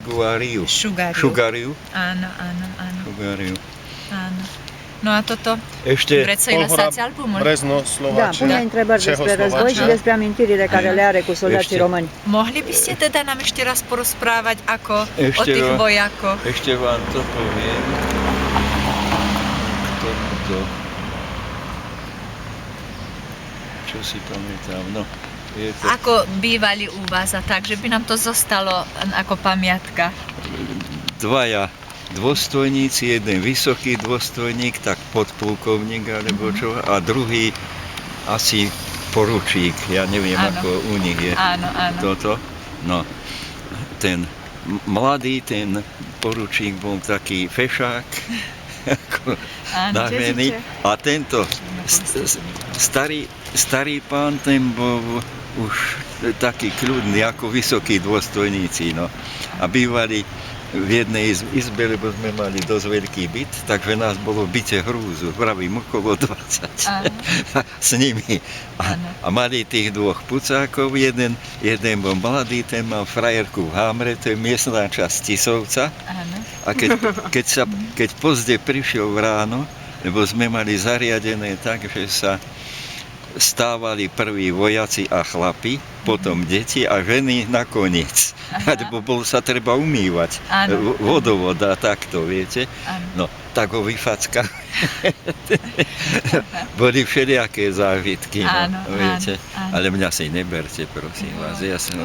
Šugariu. Áno. Šugariu. Áno. No a toto? Ești Vreți să-i lăsați albumul? Brezno, Da, Slovacia, pune întrebări despre război și despre amintirile care le are cu soldații români. Mohli by ste teda nám ešte raz porozprávať ako o Ešte tých vám- vojakoch? Ešte vám to poviem. To. Čo si pamätám, no. Je to Ako bývali u vás a tak, že by nám to zostalo ako pamiatka. dvaja dôstojníci, jeden vysoký dôstojník, tak podplukovník alebo čo, a druhý asi poručík, ja neviem, Áno. ako u nich je Áno. toto. No, ten mladý, ten poručík bol taký fešák, ako Áno. navený, a tento starý pán, ten bol už taký kľudný, ako vysokí dôstojníci, no. A bývali v jednej izbe, lebo sme mali dosť veľký byt, takže nás bolo v byte hrúzu, vravím, okolo 20 s nimi. A mali tých dvoch pucákov, jeden bol mladý, ten mal frajerku v Hámre, to je miestna časť Tisovca. Áno. A keď pozde prišiel ráno, lebo sme mali zariadené tak, že sa stávali prví vojaci a chlapi, potom deti a ženy nakoniec. Lebo bolo sa treba umývať. Áno. Vodovod a takto, viete. Áno. No, tak ho vyfackali. Boli všelijaké zážitky, no, Áno, viete. áno. Ale mňa si neberte, prosím vás. Ja som...